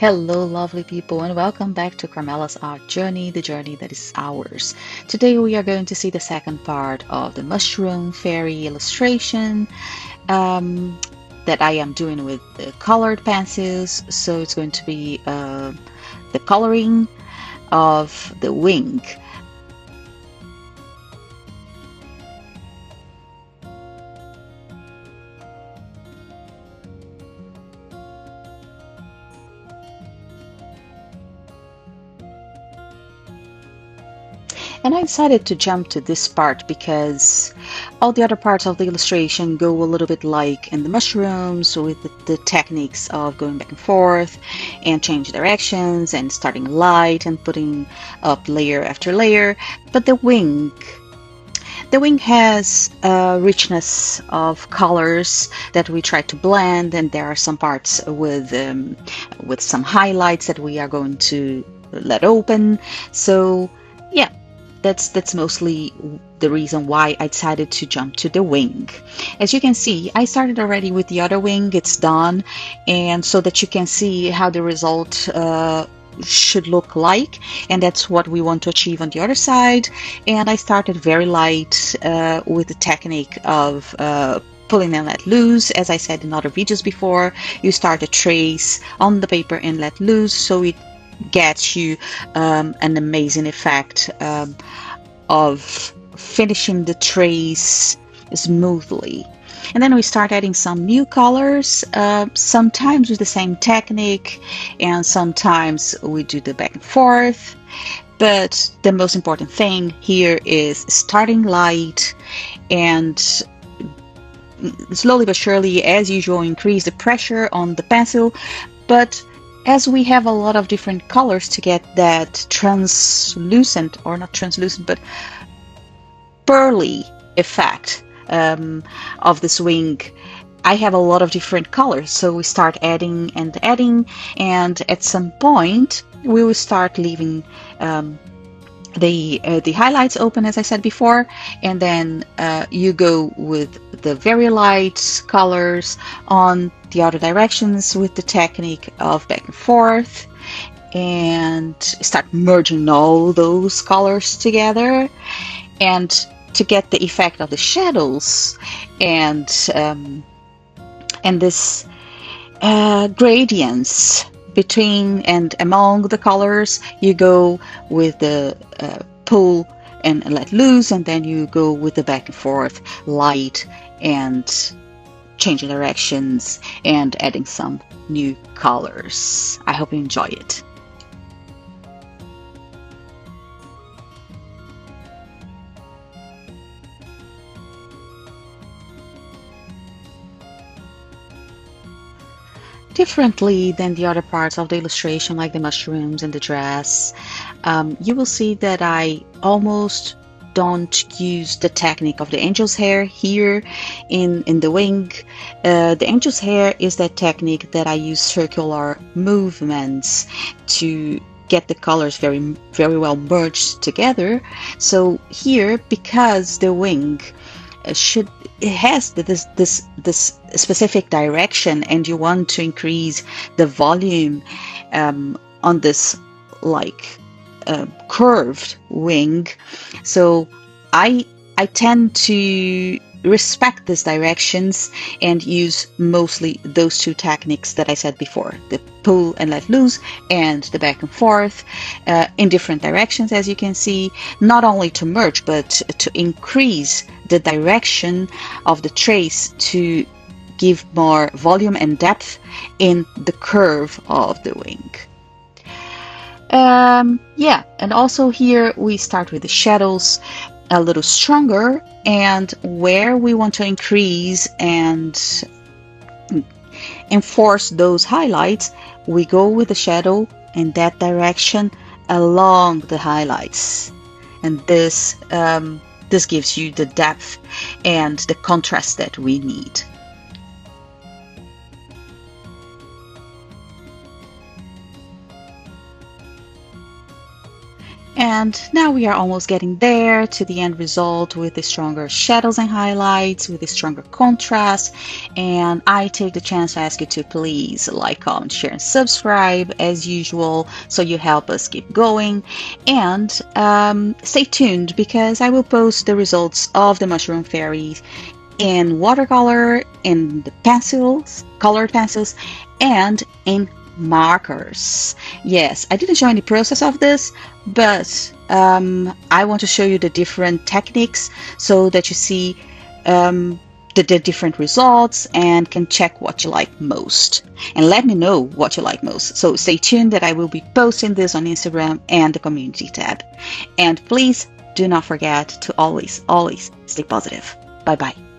Hello, lovely people, and welcome back to Carmela's Art Journey, the journey that is ours. Today, we are going to see the second part of the mushroom fairy illustration um, that I am doing with the colored pencils. So, it's going to be the coloring of the wing. And I decided to jump to this part because all the other parts of the illustration go a little bit like in the mushrooms with the techniques of going back and forth and change directions and starting light and putting up layer after layer. But the wing has a richness of colors that we try to blend, and there are some parts with some highlights that we are going to let open. So yeah, that's mostly the reason why I decided to jump to the wing. As you can see, I started already with the other wing. It's done, and so that you can see how the result should look like, and that's what we want to achieve on the other side. And I started very light with the technique of pulling and let loose. As I said in other videos before, you start a trace on the paper and let loose, so it gets you an amazing effect of finishing the trace smoothly. And then we start adding some new colors, sometimes with the same technique, and sometimes we do the back and forth. But the most important thing here is starting light and slowly but surely, as usual, increase the pressure on the pencil. But as we have a lot of different colors to get that translucent, or not translucent, but pearly effect of this wing, I have a lot of different colors, so we start adding and adding, and at some point we will start leaving the highlights open, as I said before, and then you go with the very light colors on the other directions with the technique of back and forth, and start merging all those colors together, and to get the effect of the shadows and this gradients between and among the colors, you go with the pull and let loose, and then you go with the back and forth light and changing directions and adding some new colors. I hope you enjoy it. Differently than the other parts of the illustration, like the mushrooms and the dress, you will see that I almost don't use the technique of the angel's hair here in the wing. The angel's hair is that technique that I use circular movements to get the colors very well merged together. So here, because the wing it has this specific direction, and you want to increase the volume on this like curved wing, so I tend to respect these directions and use mostly those two techniques that I said before, the pull and let loose and the back and forth in different directions, as you can see, not only to merge but to increase the direction of the trace to give more volume and depth in the curve of the wing. Yeah, and also here we start with the shadows a little stronger, and where we want to increase and enforce those highlights, we go with the shadow in that direction along the highlights, and this gives you the depth and the contrast that we need. And now we are almost getting there to the end result with the stronger shadows and highlights, with the stronger contrast. And I take the chance to ask you to please like, comment, share, and subscribe as usual, so you help us keep going. And stay tuned, because I will post the results of the Mushroom Fairies in watercolor, in the pencils, colored pencils, and in markers. Yes, I didn't show any process of this, but I want to show you the different techniques so that you see the different results and can check what you like most. And let me know what you like most. So stay tuned, that I will be posting this on Instagram and the community tab. And please do not forget to always, always stay positive. Bye bye.